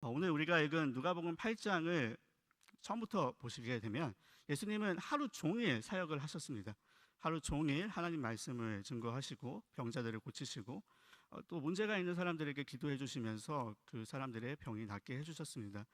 오늘 우리가 읽은 누가복음 8장을 처음부터 보시게 되면 예수님은 하루 종일 사역을 하셨습니다. 하루 종일 하나님 말씀을 증거하시고 병자들을 고치시고 또 문제가 있는 사람들에게 기도해 주시면서 그 사람들의 병이 낫게 해주셨습니다.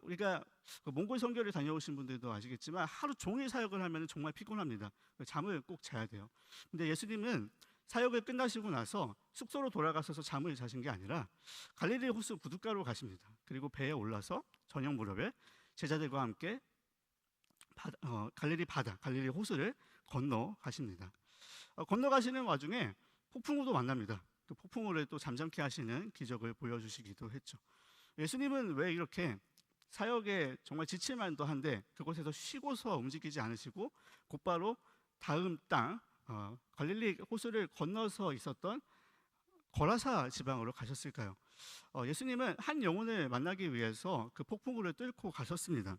우리가 몽골 선교를 다녀오신 분들도 아시겠지만 하루 종일 사역을 하면 정말 피곤합니다. 잠을 꼭 자야 돼요. 근데 예수님은 사역을 끝나시고 나서 숙소로 돌아가셔서 잠을 자신 게 아니라 갈릴리 호수 부둣가로 가십니다. 그리고 배에 올라서 저녁 무렵에 제자들과 함께 갈릴리 호수를 건너 가십니다. 건너가시는 와중에 폭풍우도 만납니다. 그 폭풍우를 또 잠잠케 하시는 기적을 보여주시기도 했죠. 예수님은 왜 이렇게 사역에 정말 지칠만도 한데 그곳에서 쉬고서 움직이지 않으시고 곧바로 다음 땅 갈릴리 호수를 건너서 있었던 거라사 지방으로 가셨을까요? 예수님은 한 영혼을 만나기 위해서 그 폭풍우를 뚫고 가셨습니다.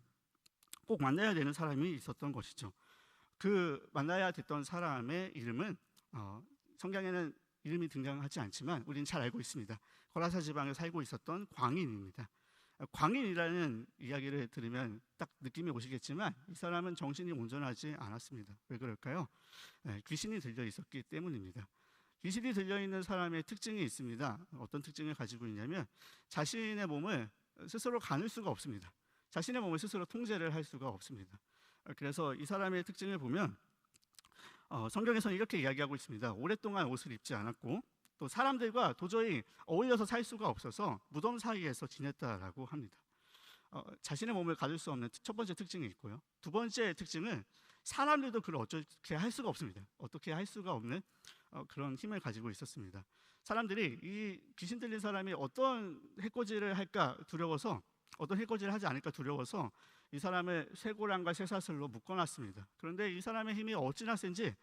꼭 만나야 되는 사람이 있었던 것이죠. 그 만나야 됐던 사람의 이름은 성경에는 이름이 등장하지 않지만 우리는 잘 알고 있습니다. 거라사 지방에 살고 있었던 광인입니다. 광인이라는 이야기를 들으면 딱 느낌이 오시겠지만 이 사람은 정신이 온전하지 않았습니다. 왜 그럴까요? 귀신이 들려 있었기 때문입니다. 귀신이 들려있는 사람의 특징이 있습니다. 어떤 특징을 가지고 있냐면 자신의 몸을 스스로 가눌 수가 없습니다. 자신의 몸을 스스로 통제를 할 수가 없습니다. 그래서 이 사람의 특징을 보면 성경에서는 이렇게 이야기하고 있습니다. 오랫동안 옷을 입지 않았고 또 사람들과 도저히 어울려서 살 수가 없어서 무덤 사이에서 지냈다라고 합니다. 자신의 몸을 가질 수 없는 첫 번째 특징이 있고요. 두 번째 특징은 사람들도 그를 어떻게 할 수가 없습니다. 어떻게 할 수가 없는 그런 힘을 가지고 있었습니다. 사람들이 이 귀신 들린 사람이 어떤 해코지를 할까 두려워서 어떤 해코지를 하지 않을까 두려워서 이 사람을 쇠고랑과 쇠사슬로 묶어놨습니다. 그런데 이 사람의 힘이 어찌나 센지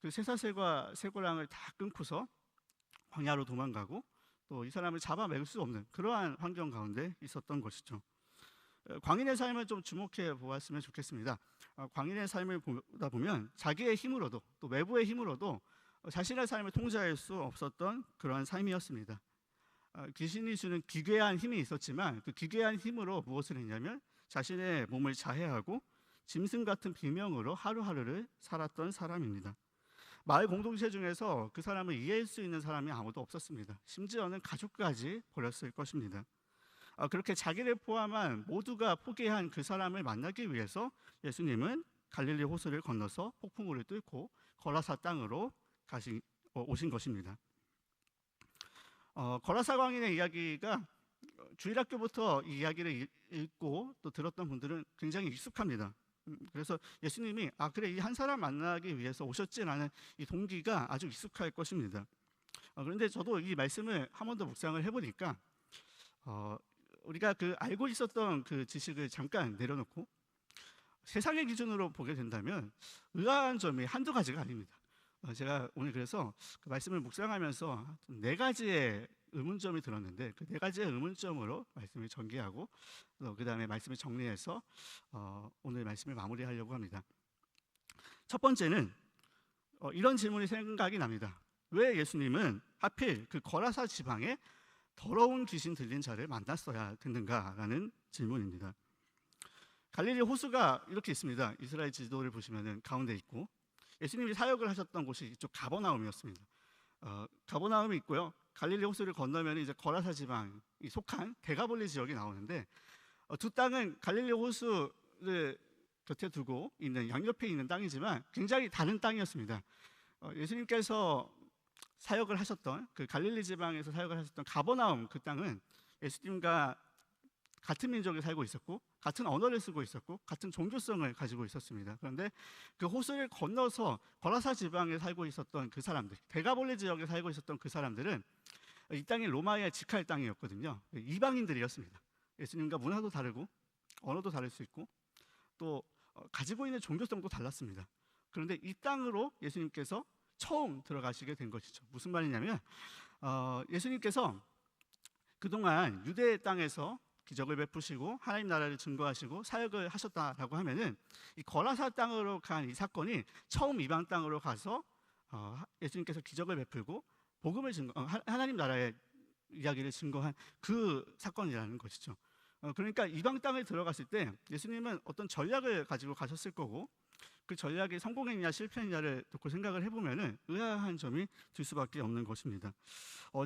그 쇠사슬과 쇠고랑을 다 끊고서 광야로 도망가고 또 이 사람을 잡아먹을 수 없는 그러한 환경 가운데 있었던 것이죠. 광인의 삶을 좀 주목해 보았으면 좋겠습니다. 광인의 삶을 보다 보면 자기의 힘으로도 또 외부의 힘으로도 자신의 삶을 통제할 수 없었던 그러한 삶이었습니다. 귀신이 주는 기괴한 힘이 있었지만 그 기괴한 힘으로 무엇을 했냐면 자신의 몸을 자해하고 짐승 같은 비명으로 하루하루를 살았던 사람입니다. 마을 공동체 중에서 그 사람을 이해할 수 있는 사람이 아무도 없었습니다. 심지어는 가족까지 버렸을 것입니다. 그렇게 자기를 포함한 모두가 포기한 그 사람을 만나기 위해서 예수님은 갈릴리 호수를 건너서 폭풍우를 뚫고 거라사 땅으로 오신 것입니다. 거라사 광인의 이야기가 주일학교부터 이 이야기를 읽고 또 들었던 분들은 굉장히 익숙합니다. 그래서 예수님이 그래 이 한 사람 만나기 위해서 오셨지라는 이 동기가 아주 익숙할 것입니다. 그런데 저도 이 말씀을 한 번 더 묵상을 해보니까 우리가 그 알고 있었던 그 지식을 잠깐 내려놓고 세상의 기준으로 보게 된다면 의아한 점이 한두 가지가 아닙니다. 제가 오늘 그래서 그 말씀을 묵상하면서 네 가지의 의문점이 들었는데 그 네 가지의 의문점으로 말씀을 전개하고 그 다음에 말씀을 정리해서 오늘 말씀을 마무리하려고 합니다. 첫 번째는 이런 질문이 생각이 납니다. 왜 예수님은 하필 그 거라사 지방에 더러운 귀신 들린 자를 만났어야 됐는가라는 질문입니다. 갈릴리 호수가 이렇게 있습니다. 이스라엘 지도를 보시면 가운데 있고 예수님이 사역을 하셨던 곳이 이쪽 가버나움이었습니다. 가버나움이 있고요. 갈릴리 호수를 건너면 이제 거라사 지방이 속한 데가볼리 지역이 나오는데 두 땅은 갈릴리 호수를 곁에 두고 있는 양옆에 있는 땅이지만 굉장히 다른 땅이었습니다. 예수님께서 사역을 하셨던 그 갈릴리 지방에서 사역을 하셨던 가버나움 그 땅은 예수님과 같은 민족이 살고 있었고 같은 언어를 쓰고 있었고 같은 종교성을 가지고 있었습니다. 그런데 그 호수를 건너서 거라사 지방에 살고 있었던 그 사람들, 데가볼리 지역에 살고 있었던 그 사람들은 이 땅이 로마의 직할 땅이었거든요. 이방인들이었습니다. 예수님과 문화도 다르고 언어도 다를 수 있고 또 가지고 있는 종교성도 달랐습니다. 그런데 이 땅으로 예수님께서 처음 들어가시게 된 것이죠. 무슨 말이냐면 예수님께서 그동안 유대 땅에서 기적을 베푸시고 하나님 나라를 증거하시고 사역을 하셨다라고 하면은 이 거라사 땅으로 간 이 사건이 처음 이방 땅으로 가서 예수님께서 기적을 베풀고 복음을 하나님 나라의 이야기를 증거한 그 사건이라는 것이죠. 그러니까 이방 땅에 들어갔을 때 예수님은 어떤 전략을 가지고 가셨을 거고, 그 전략이 성공했냐 실패했냐를 놓고 생각을 해보면은 의아한 점이 들 수밖에 없는 것입니다.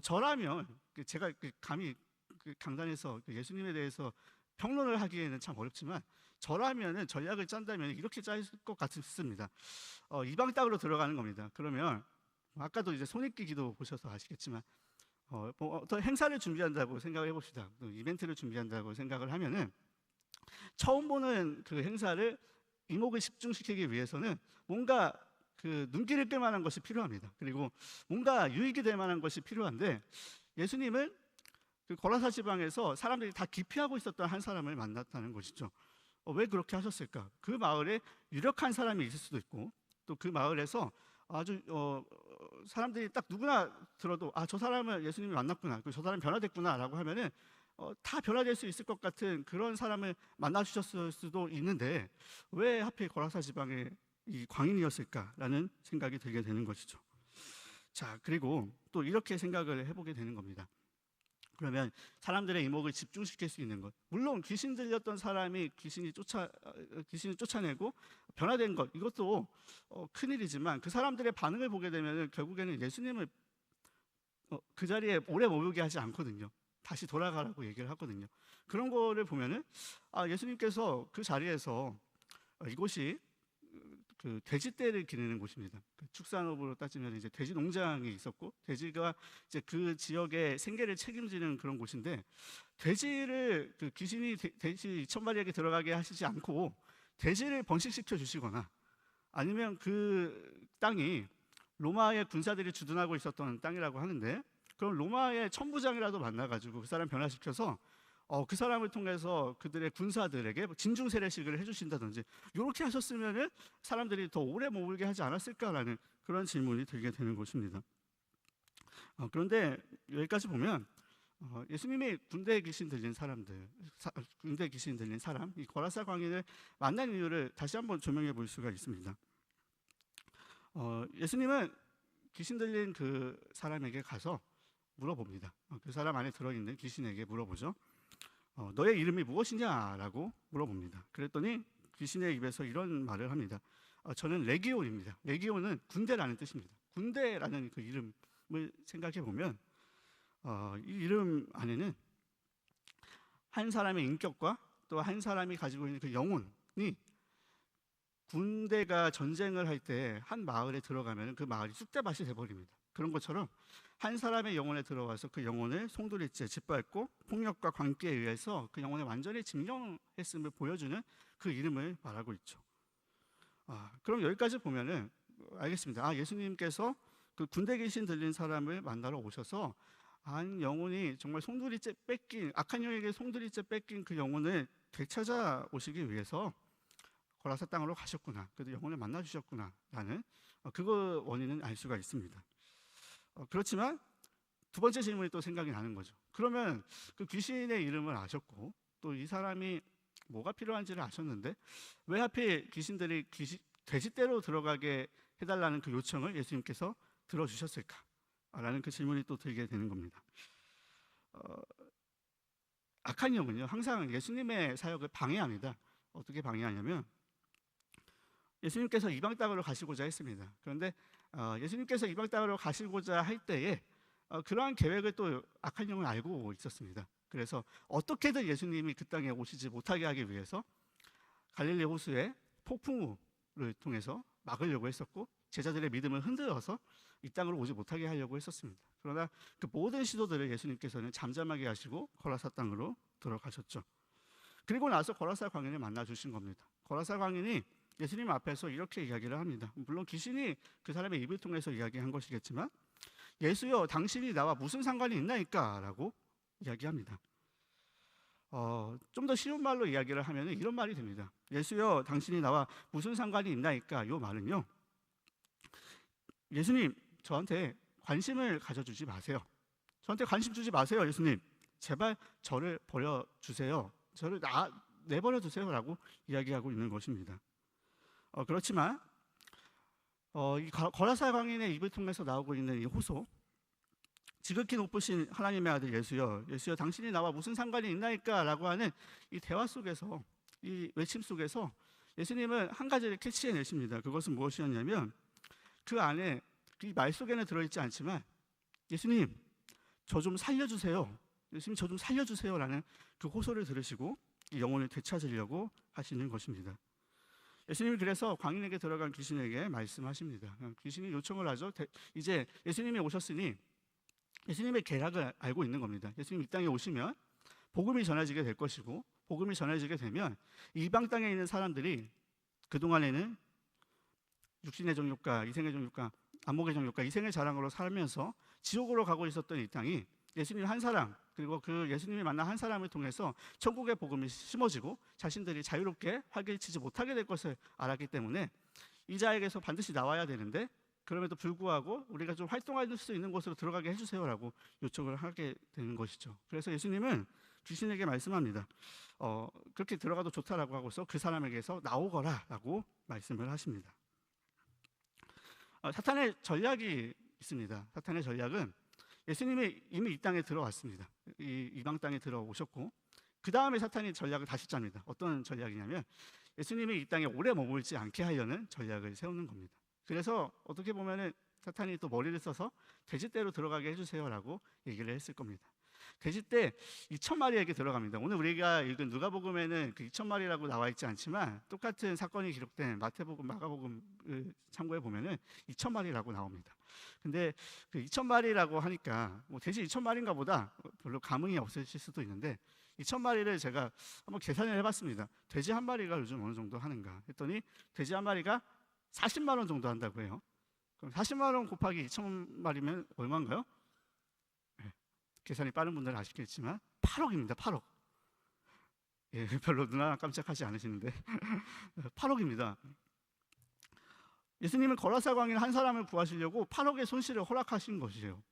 저라면 제가 감히 강단에서 예수님에 대해서 평론을 하기에는 참 어렵지만, 저라면은 전략을 짠다면 이렇게 짤 것 같습니다. 이방 땅으로 들어가는 겁니다. 그러면 아까도 이제 손익기기도 보셔서 아시겠지만, 어떤 행사를 준비한다고 생각을 해봅시다. 또 이벤트를 준비한다고 생각을 하면은 처음 보는 그 행사를 이목을 집중시키기 위해서는 뭔가 그 눈길을 끌 만한 것이 필요합니다. 그리고 뭔가 유익이 될 만한 것이 필요한데, 예수님은 그 거라사 지방에서 사람들이 다 기피하고 있었던 한 사람을 만났다는 것이죠. 왜 그렇게 하셨을까? 그 마을에 유력한 사람이 있을 수도 있고, 또 그 마을에서 아주 사람들이 딱 누구나 들어도 저 사람을 예수님이 만났구나, 저 사람 변화됐구나라고 하면은 다 변화될 수 있을 것 같은 그런 사람을 만나 주셨을 수도 있는데, 왜 하필 거라사 지방의 이 광인이었을까라는 생각이 들게 되는 것이죠. 자, 그리고 또 이렇게 생각을 해보게 되는 겁니다. 그러면 사람들의 이목을 집중시킬 수 있는 것, 물론 귀신 들렸던 사람이 귀신을 쫓아내고 변화된 것, 이것도 큰일이지만, 그 사람들의 반응을 보게 되면 결국에는 예수님을 그 자리에 오래 머물게 하지 않거든요. 다시 돌아가라고 얘기를 하거든요. 그런 거를 보면은 예수님께서 그 자리에서 이곳이 그 돼지떼를 기르는 곳입니다. 그 축산업으로 따지면 이제 돼지 농장이 있었고, 돼지가 이제 그 지역의 생계를 책임지는 그런 곳인데, 돼지를 그 귀신이 돼지 2,000마리에게 들어가게 하시지 않고 돼지를 번식시켜 주시거나, 아니면 그 땅이 로마의 군사들이 주둔하고 있었던 땅이라고 하는데, 그럼 로마의 천부장이라도 만나가지고 그 사람 변화시켜서 그 사람을 통해서 그들의 군사들에게 진중 세례식을 해주신다든지, 이렇게 하셨으면은 사람들이 더 오래 머물게 하지 않았을까라는 그런 질문이 들게 되는 것입니다. 그런데 여기까지 보면 예수님이 군대 귀신 들린 사람, 이 거라사 광인을 만난 이유를 다시 한번 조명해 볼 수가 있습니다. 예수님은 귀신 들린 그 사람에게 가서 물어봅니다. 그 사람 안에 들어있는 귀신에게 물어보죠. 너의 이름이 무엇이냐라고 물어봅니다. 그랬더니 귀신의 입에서 이런 말을 합니다. 저는 레기온입니다. 레기온은 군대라는 뜻입니다. 군대라는 그 이름을 생각해 보면 이 이름 안에는 한 사람의 인격과 또 한 사람이 가지고 있는 그 영혼이, 군대가 전쟁을 할 때 한 마을에 들어가면 그 마을이 쑥대밭이 돼버립니다. 그런 것처럼 한 사람의 영혼에 들어와서 그 영혼을 송두리째 짓밟고 폭력과 관계에 의해서 그 영혼을 완전히 증명했음을 보여주는 그 이름을 말하고 있죠. 그럼 여기까지 보면은 알겠습니다. 예수님께서 그 군대 귀신 들린 사람을 만나러 오셔서 한 영혼이 정말 송두리째 뺏긴, 악한 영에게 송두리째 뺏긴 그 영혼을 되찾아 오시기 위해서 거라사 땅으로 가셨구나, 그래도 영혼을 만나 주셨구나라는 그거 원인은 알 수가 있습니다. 그렇지만 두 번째 질문이 또 생각이 나는 거죠. 그러면 그 귀신의 이름을 아셨고 또 이 사람이 뭐가 필요한지를 아셨는데, 왜 하필 귀신들이 돼지떼로 들어가게 해달라는 그 요청을 예수님께서 들어주셨을까라는 그 질문이 또 들게 되는 겁니다. 악한 영은요, 항상 예수님의 사역을 방해합니다. 어떻게 방해하냐면, 예수님께서 이방 땅으로 가시고자 했습니다. 그런데 예수님께서 이방 땅으로 가시고자 할 때에 그러한 계획을 또 악한 영은 알고 있었습니다. 그래서 어떻게든 예수님이 그 땅에 오시지 못하게 하기 위해서 갈릴리 호수에 폭풍우를 통해서 막으려고 했었고, 제자들의 믿음을 흔들어서 이 땅으로 오지 못하게 하려고 했었습니다. 그러나 그 모든 시도들을 예수님께서는 잠잠하게 하시고 거라사 땅으로 들어가셨죠. 그리고 나서 거라사 광인을 만나 주신 겁니다. 거라사 광인이 예수님 앞에서 이렇게 이야기를 합니다. 물론 귀신이 그 사람의 입을 통해서 이야기한 것이겠지만, 예수여 당신이 나와 무슨 상관이 있나이까? 라고 이야기합니다. 좀 더 쉬운 말로 이야기를 하면 이런 말이 됩니다. 예수여 당신이 나와 무슨 상관이 있나이까? 이 말은요, 예수님 저한테 관심을 가져주지 마세요. 저한테 관심 주지 마세요. 예수님 제발 저를 버려주세요. 저를 내버려 두세요 라고 이야기하고 있는 것입니다. 그렇지만 이 거라사 광인의 입을 통해서 나오고 있는 이 호소, 지극히 높으신 하나님의 아들 예수여, 예수여 당신이 나와 무슨 상관이 있나이까 라고 하는 이 대화 속에서, 이 외침 속에서 예수님은 한 가지를 캐치해내십니다. 그것은 무엇이었냐면, 그 안에, 이 말 속에는 들어있지 않지만, 예수님 저 좀 살려주세요, 예수님 저 좀 살려주세요 라는 그 호소를 들으시고 이 영혼을 되찾으려고 하시는 것입니다. 예수님이 그래서 광인에게 들어간 귀신에게 말씀하십니다. 귀신이 요청을 하죠. 이제 예수님이 오셨으니 예수님의 계략을 알고 있는 겁니다. 예수님 이 땅에 오시면 복음이 전해지게 될 것이고, 복음이 전해지게 되면 이방 땅에 있는 사람들이 그동안에는 육신의 정욕과 이생의 정욕과 안목의 정욕과 이생의 자랑으로 살면서 지옥으로 가고 있었던 이 땅이 예수님 한 사람, 그리고 그 예수님이 만난 한 사람을 통해서 천국의 복음이 심어지고 자신들이 자유롭게 활개치지 못하게 될 것을 알았기 때문에 이 자에게서 반드시 나와야 되는데, 그럼에도 불구하고 우리가 좀 활동할 수 있는 곳으로 들어가게 해주세요라고 요청을 하게 되는 것이죠. 그래서 예수님은 귀신에게 말씀합니다. 그렇게 들어가도 좋다라고 하고서 그 사람에게서 나오거라라고 말씀을 하십니다. 사탄의 전략이 있습니다. 사탄의 전략은 예수님이 이미 이 땅에 들어왔습니다. 이방 땅에 들어오셨고, 그 다음에 사탄이 전략을 다시 짭니다. 어떤 전략이냐면 예수님이 이 땅에 오래 머물지 않게 하려는 전략을 세우는 겁니다. 그래서 어떻게 보면은 사탄이 또 머리를 써서 돼지떼로 들어가게 해주세요라고 얘기를 했을 겁니다. 돼지떼 2,000마리에게 들어갑니다. 오늘 우리가 읽은 누가복음에는 그 2,000마리라고 나와 있지 않지만 똑같은 사건이 기록된 마태복음, 마가복음을 참고해 보면은 2,000마리라고 나옵니다. 근데 그 2,000마리라고 하니까 뭐 돼지 2,000마리인가 보다 별로 감흥이 없으실 수도 있는데, 2,000마리를 제가 한번 계산을 해봤습니다. 돼지 한 마리가 요즘 어느 정도 하는가 했더니 돼지 한 마리가 40만 원 정도 한다고 해요. 그럼 40만 원 곱하기 2,000마리면 얼마인가요? 네, 계산이 빠른 분들은 아시겠지만 8억입니다. 8억. 예, 별로 누나 깜짝하지 않으시는데 8억입니다. 예수님은 거라사 광인 한 사람을 구하시려고 8억의 손실을 허락하신 것이에요.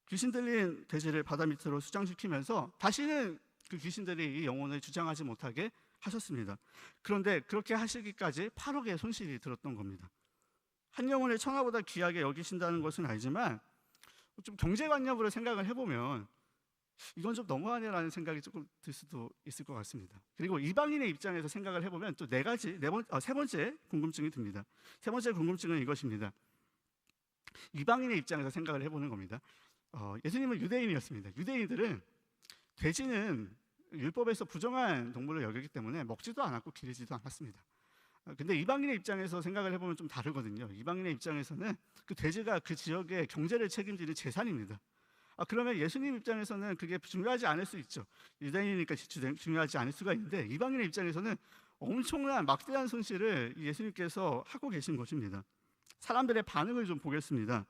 귀신 들린 돼지를 바다 밑으로 수장시키면서 다시는 그 귀신들이 이 영혼을 주장하지 못하게 하셨습니다. 그런데 그렇게 하시기까지 8억의 손실이 들었던 겁니다. 한 영혼을 천하보다 귀하게 여기신다는 것은 알지만 좀 경제관념으로 생각을 해보면 이건 좀 너무하네라는 생각이 조금 들 수도 있을 것 같습니다. 그리고 이방인의 입장에서 생각을 해보면 또 세 번째 궁금증이 듭니다. 세 번째 궁금증은 이것입니다. 이방인의 입장에서 생각을 해보는 겁니다. 예수님은 유대인이었습니다. 유대인들은 돼지는 율법에서 부정한 동물을 여기기 때문에 먹지도 않았고 기르지도 않았습니다. 근데 이방인의 입장에서 생각을 해보면 좀 다르거든요. 이방인의 입장에서는 그 돼지가 그 지역의 경제를 책임지는 재산입니다. 그러면 예수님 입장에서는 그게 중요하지 않을 수 있죠. 유대인이니까 중요하지 않을 수가 있는데, 이방인의 입장에서는 엄청난 막대한 손실을 예수님께서 하고 계신 것입니다. 사람들의 반응을 좀 보겠습니다.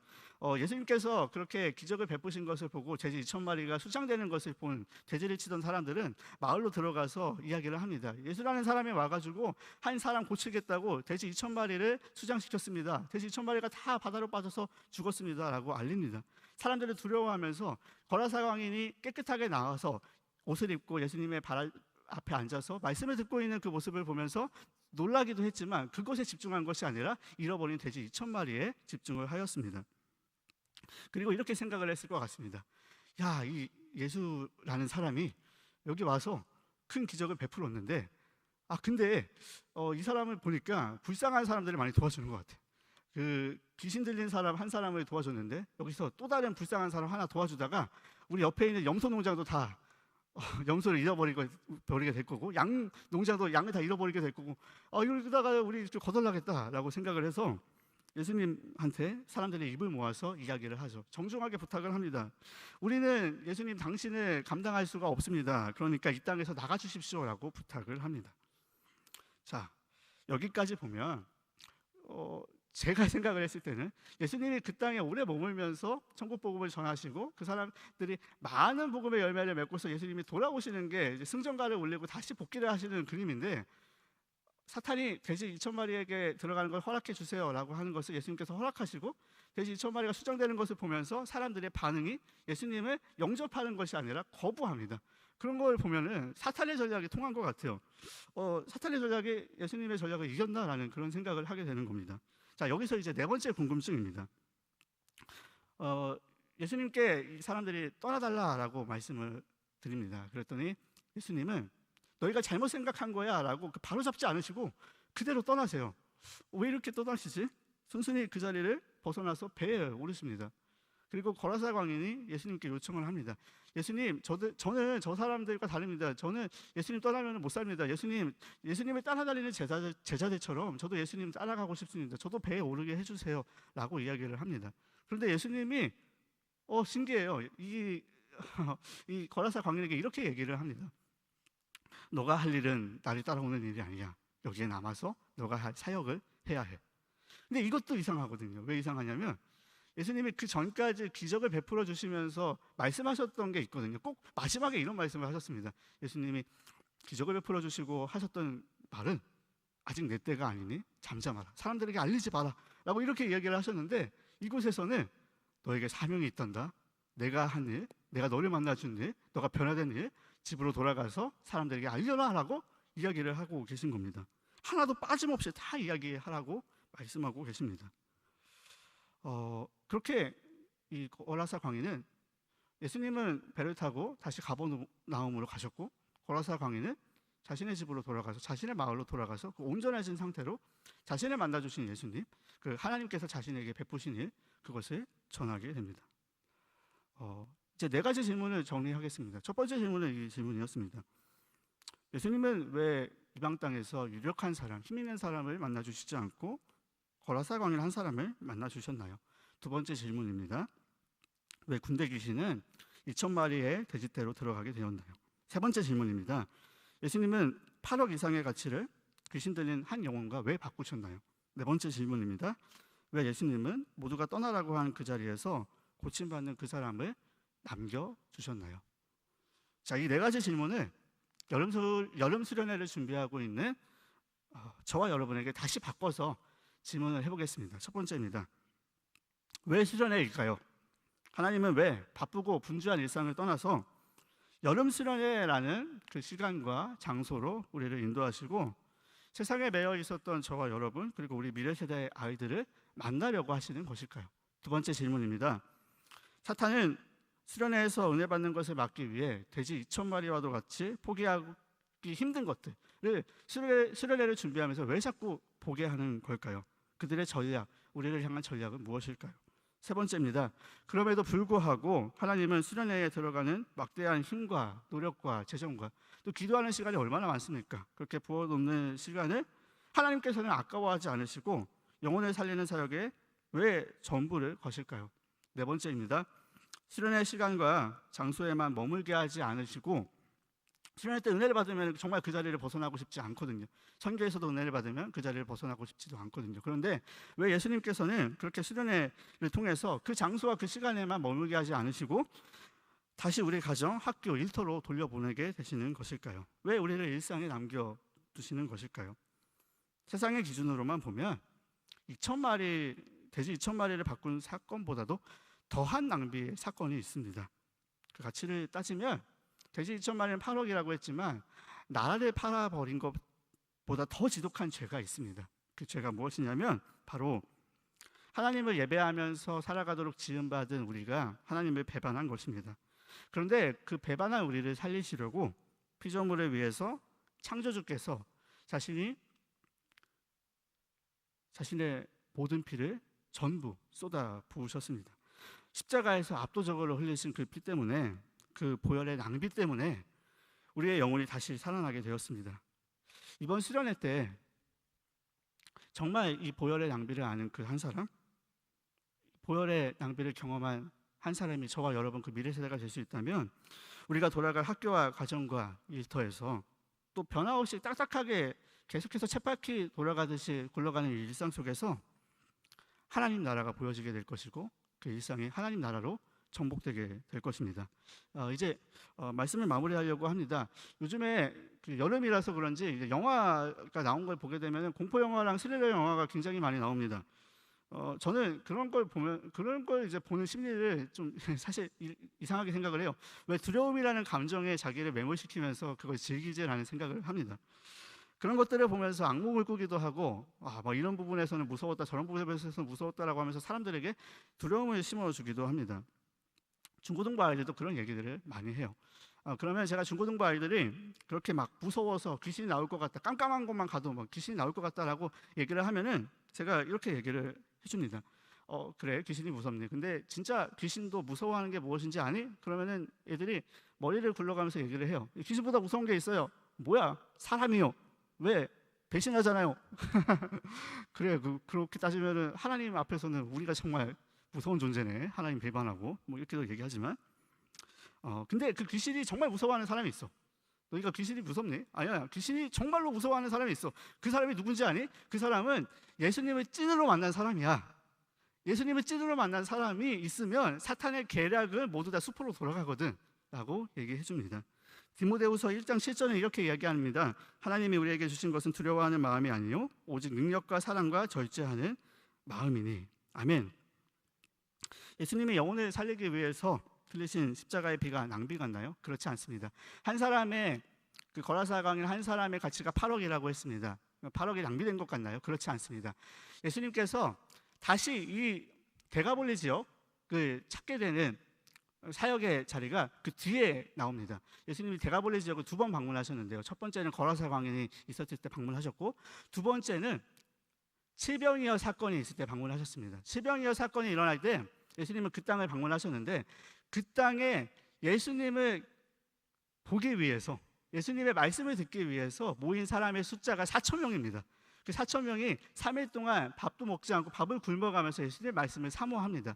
예수님께서 그렇게 기적을 베푸신 것을 보고 돼지 2,000마리가 수장되는 것을 본 돼지를 치던 사람들은 마을로 들어가서 이야기를 합니다. 예수라는 사람이 와가지고 한 사람 고치겠다고 돼지 2,000마리를 수장시켰습니다. 돼지 2,000마리가 다 바다로 빠져서 죽었습니다 라고 알립니다. 사람들을 두려워하면서 거라사 광인이 깨끗하게 나와서 옷을 입고 예수님의 발 앞에 앉아서 말씀을 듣고 있는 그 모습을 보면서 놀라기도 했지만 그것에 집중한 것이 아니라 잃어버린 돼지 2,000마리에 집중을 하였습니다. 그리고 이렇게 생각을 했을 것 같습니다. 야, 이 예수라는 사람이 여기 와서 큰 기적을 베풀었는데, 근데 이 사람을 보니까 불쌍한 사람들을 많이 도와주는 것 같아. 그 귀신 들린 사람 한 사람을 도와줬는데 여기서 또 다른 불쌍한 사람 하나 도와주다가 우리 옆에 있는 염소 농장도 다 염소를 잃어버리게 될 거고, 양 농장도 양을 다 잃어버리게 될 거고, 이러다가 우리 좀 거덜나겠다라고 생각을 해서 예수님한테 사람들의 입을 모아서 이야기를 하죠. 정중하게 부탁을 합니다. 우리는 예수님 당신을 감당할 수가 없습니다. 그러니까 이 땅에서 나가 주십시오라고 부탁을 합니다. 자, 여기까지 보면 제가 생각을 했을 때는 예수님이 그 땅에 오래 머물면서 천국 복음을 전하시고 그 사람들이 많은 복음의 열매를 맺고서 예수님이 돌아오시는 게 이제 승전가를 올리고 다시 복귀를 하시는 그림인데, 사탄이 돼지 2,000마리에게 들어가는 걸 허락해 주세요라고 하는 것을 예수님께서 허락하시고 돼지 2,000마리가 수정되는 것을 보면서 사람들의 반응이 예수님을 영접하는 것이 아니라 거부합니다. 그런 걸 보면은 사탄의 전략이 통한 것 같아요. 사탄의 전략이 예수님의 전략을 이겼나라는 그런 생각을 하게 되는 겁니다. 자, 여기서 이제 네 번째 궁금증입니다. 예수님께 이 사람들이 떠나달라라고 말씀을 드립니다. 그랬더니 예수님은 너희가 잘못 생각한 거야 라고 바로 잡지 않으시고 그대로 떠나세요. 왜 이렇게 떠나시지? 순순히 그 자리를 벗어나서 배에 오르십니다. 그리고 거라사 광인이 예수님께 요청을 합니다. 예수님, 저는 저 사람들과 다릅니다. 저는 예수님 떠나면 못 삽니다. 예수님을 따라다니는 제자들처럼 저도 예수님 따라가고 싶습니다. 저도 배에 오르게 해주세요 라고 이야기를 합니다. 그런데 예수님이 신기해요. 이 거라사 광인에게 이렇게 얘기를 합니다. 너가 할 일은 나를 따라오는 일이 아니야. 여기에 남아서 너가 할 사역을 해야 해. 근데 이것도 이상하거든요. 왜 이상하냐면 예수님이 그 전까지 기적을 베풀어 주시면서 말씀하셨던 게 있거든요. 꼭 마지막에 이런 말씀을 하셨습니다. 예수님이 기적을 베풀어 주시고 하셨던 말은 아직 내 때가 아니니 잠잠하라. 사람들에게 알리지 마라. 라고 이렇게 이야기를 하셨는데 이곳에서는 너에게 사명이 있단다. 내가 한 일, 내가 너를 만나준 일, 너가 변화된 일, 집으로 돌아가서 사람들에게 알려라 라고 이야기를 하고 계신 겁니다. 하나도 빠짐없이 다 이야기하라고 말씀하고 계십니다. 그렇게 이 거라사 광인은 예수님은 배를 타고 다시 가버나움으로 가셨고 거라사 광인은 자신의 집으로 돌아가서 자신의 마을로 돌아가서 그 온전해진 상태로 자신을 만나주신 예수님, 그 하나님께서 자신에게 베푸신 일, 그것을 전하게 됩니다. 이제 네 가지 질문을 정리하겠습니다. 첫 번째 질문은 이 질문이었습니다. 예수님은 왜 이방 땅에서 유력한 사람, 힘 있는 사람을 만나주시지 않고 거라사 광인 한 사람을 만나주셨나요? 두 번째 질문입니다. 왜 군대 귀신은 2,000마리의 돼지떼로 들어가게 되었나요? 세 번째 질문입니다. 예수님은 8억 이상의 가치를 귀신 들린 한 영혼과 왜 바꾸셨나요? 네 번째 질문입니다. 왜 예수님은 모두가 떠나라고 한 그 자리에서 고침받는 그 사람을 남겨주셨나요? 자, 이 네 가지 질문을 여름 수련회를 준비하고 있는 저와 여러분에게 다시 바꿔서 질문을 해보겠습니다. 첫 번째입니다. 왜 수련회일까요? 하나님은 왜 바쁘고 분주한 일상을 떠나서 여름 수련회라는 그 시간과 장소로 우리를 인도하시고 세상에 매여 있었던 저와 여러분 그리고 우리 미래 세대의 아이들을 만나려고 하시는 것일까요? 두 번째 질문입니다. 사탄은 수련회에서 은혜 받는 것을 막기 위해 돼지 2,000마리와도 같이 포기하기 힘든 것들을 수련회를 준비하면서 왜 자꾸 보게 하는 걸까요? 그들의 전략, 우리를 향한 전략은 무엇일까요? 세 번째입니다. 그럼에도 불구하고 하나님은 수련회에 들어가는 막대한 힘과 노력과 재정과 또 기도하는 시간이 얼마나 많습니까? 그렇게 부어놓는 시간을 하나님께서는 아까워하지 않으시고 영혼을 살리는 사역에 왜 전부를 거실까요? 네 번째입니다. 수련회 시간과 장소에만 머물게 하지 않으시고 수련회 때 은혜를 받으면 정말 그 자리를 벗어나고 싶지 않거든요. 선교에서도 은혜를 받으면 그 자리를 벗어나고 싶지도 않거든요. 그런데 왜 예수님께서는 그렇게 수련회를 통해서 그 장소와 그 시간에만 머물게 하지 않으시고 다시 우리 가정, 학교, 일터로 돌려보내게 되시는 것일까요? 왜 우리를 일상에 남겨두시는 것일까요? 세상의 기준으로만 보면 돼지 2,000마리를 바꾼 사건보다도 더한 낭비의 사건이 있습니다. 그 가치를 따지면 돼지 2,000마리는 8억이라고 했지만 나라를 팔아버린 것보다 더 지독한 죄가 있습니다. 그 죄가 무엇이냐면 바로 하나님을 예배하면서 살아가도록 지음받은 우리가 하나님을 배반한 것입니다. 그런데 그 배반한 우리를 살리시려고 피조물을 위해서 창조주께서 자신의 모든 피를 전부 쏟아 부으셨습니다. 십자가에서 압도적으로 흘리신 그 피 때문에 그 보혈의 낭비 때문에 우리의 영혼이 다시 살아나게 되었습니다. 이번 수련회 때 정말 이 보혈의 낭비를 아는 그 한 사람, 보혈의 낭비를 경험한 한 사람이 저와 여러분 그 미래 세대가 될 수 있다면 우리가 돌아갈 학교와 가정과 일터에서 또 변화없이 딱딱하게 계속해서 쳇바퀴 돌아가듯이 굴러가는 일상 속에서 하나님 나라가 보여지게 될 것이고 그 일상이 하나님 나라로 정복되게 될 것입니다. 이제 말씀을 마무리하려고 합니다. 요즘에 그 여름이라서 그런지 이제 영화가 나온 걸 보게 되면 공포 영화랑 스릴러 영화가 굉장히 많이 나옵니다. 저는 그런 걸 이제 보는 심리를 좀 사실 이상하게 생각을 해요. 왜 두려움이라는 감정에 자기를 매몰시키면서 그걸 즐기지라는 생각을 합니다. 그런 것들을 보면서 악몽을 꾸기도 하고 막 이런 부분에서는 무서웠다 저런 부분에서는 무서웠다라고 하면서 사람들에게 두려움을 심어주기도 합니다. 중고등부 아이들도 그런 얘기들을 많이 해요. 그러면 제가 중고등부 아이들이 그렇게 막 무서워서 귀신이 나올 것 같다, 깜깜한 곳만 가도 막 귀신이 나올 것 같다라고 얘기를 하면은 제가 이렇게 얘기를 해줍니다. 그래, 귀신이 무섭네. 근데 진짜 귀신도 무서워하는 게 무엇인지 아니? 그러면은 애들이 머리를 굴러가면서 얘기를 해요. 귀신보다 무서운 게 있어요. 뭐야? 사람이요. 왜? 배신하잖아요. 그래, 그렇게 따지면은 하나님 앞에서는 우리가 정말 무서운 존재네. 하나님 배반하고 뭐 이렇게도 얘기하지만, 근데 그 귀신이 정말 무서워하는 사람이 있어. 너희가 귀신이 무섭니? 아니야. 귀신이 정말로 무서워하는 사람이 있어. 그 사람이 누군지 아니? 그 사람은 예수님을 찐으로 만난 사람이야. 예수님을 찐으로 만난 사람이 있으면 사탄의 계략은 모두 다 수포로 돌아가거든 라고 얘기해 줍니다. 디모데후서 1장 7절에 이렇게 이야기합니다. 하나님이 우리에게 주신 것은 두려워하는 마음이 아니요 오직 능력과 사랑과 절제하는 마음이니. 아멘. 예수님의 영혼을 살리기 위해서 흘리신 십자가의 피가 낭비 같나요? 그렇지 않습니다. 한 사람의 그 거라사 강인 한 사람의 가치가 8억이라고 했습니다. 8억이 낭비된 것 같나요? 그렇지 않습니다. 예수님께서 다시 이 데가볼리 지역 그 찾게 되는 사역의 자리가 그 뒤에 나옵니다. 예수님이 데가볼리 지역을 2번 방문하셨는데요. 첫 번째는 거라사 광인이 있었을 때 방문하셨고, 두 번째는 칠병이어 사건이 있을 때 방문하셨습니다. 칠병이어 사건이 일어날 때 예수님은 그 땅을 방문하셨는데, 그 땅에 예수님을 보기 위해서, 예수님의 말씀을 듣기 위해서 모인 사람의 숫자가 4,000명입니다. 그 4,000명이 3일 동안 밥도 먹지 않고 밥을 굶어가면서 예수님의 말씀을 사모합니다.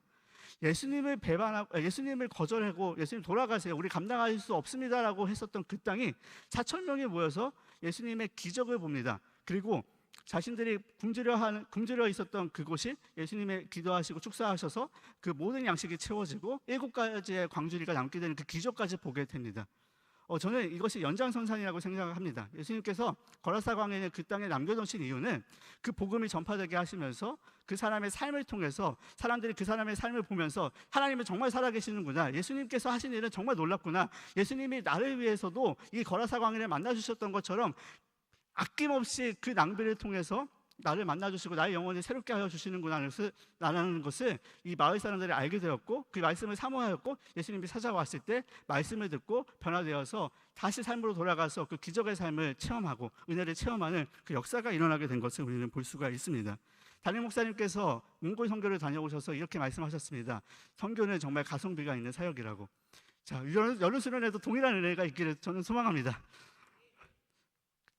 예수님을 배반하고 예수님을 거절하고 예수님 돌아가세요, 우리 감당할 수 없습니다라고 했었던 그 땅이 4,000명이 모여서 예수님의 기적을 봅니다. 그리고 자신들이 굶주려 있었던 그곳이 예수님의 기도하시고 축사하셔서 그 모든 양식이 채워지고 7가지의 광주리가 남게 되는 그 기적까지 보게 됩니다. 저는 이것이 연장선상이라고 생각합니다. 예수님께서 거라사 광야에 그 땅에 남겨놓으신 이유는 그 복음이 전파되게 하시면서 그 사람의 삶을 통해서 사람들이 그 사람의 삶을 보면서 하나님은 정말 살아계시는구나, 예수님께서 하신 일은 정말 놀랍구나, 예수님이 나를 위해서도 이 거라사 광야를 만나주셨던 것처럼 아낌없이 그 낭비를 통해서 나를 만나주시고 나의 영혼을 새롭게 하여 주시는구나라는 것을 이 마을 사람들이 알게 되었고, 그 말씀을 사모하였고, 예수님이 찾아왔을 때 말씀을 듣고 변화되어서 다시 삶으로 돌아가서 그 기적의 삶을 체험하고 은혜를 체험하는 그 역사가 일어나게 된 것을 우리는 볼 수가 있습니다. 담임 목사님께서 몽골 선교를 다녀오셔서 이렇게 말씀하셨습니다. 선교는 정말 가성비가 있는 사역이라고. 자, 여름 수련회도 동일한 은혜가 있기를 저는 소망합니다.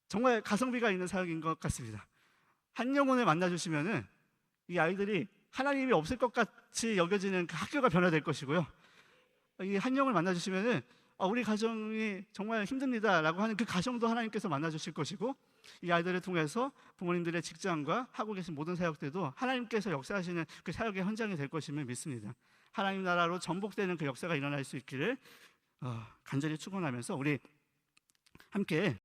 정말 가성비가 있는 사역인 것 같습니다. 한 영혼을 만나주시면은 이 아이들이 하나님이 없을 것 같이 여겨지는 그 학교가 변화될 것이고요, 이 한 영혼을 만나주시면은 우리 가정이 정말 힘듭니다라고 하는 그 가정도 하나님께서 만나주실 것이고, 이 아이들을 통해서 부모님들의 직장과 하고 계신 모든 사역들도 하나님께서 역사하시는 그 사역의 현장이 될 것임을 믿습니다. 하나님 나라로 전복되는 그 역사가 일어날 수 있기를 간절히 축원하면서 우리 함께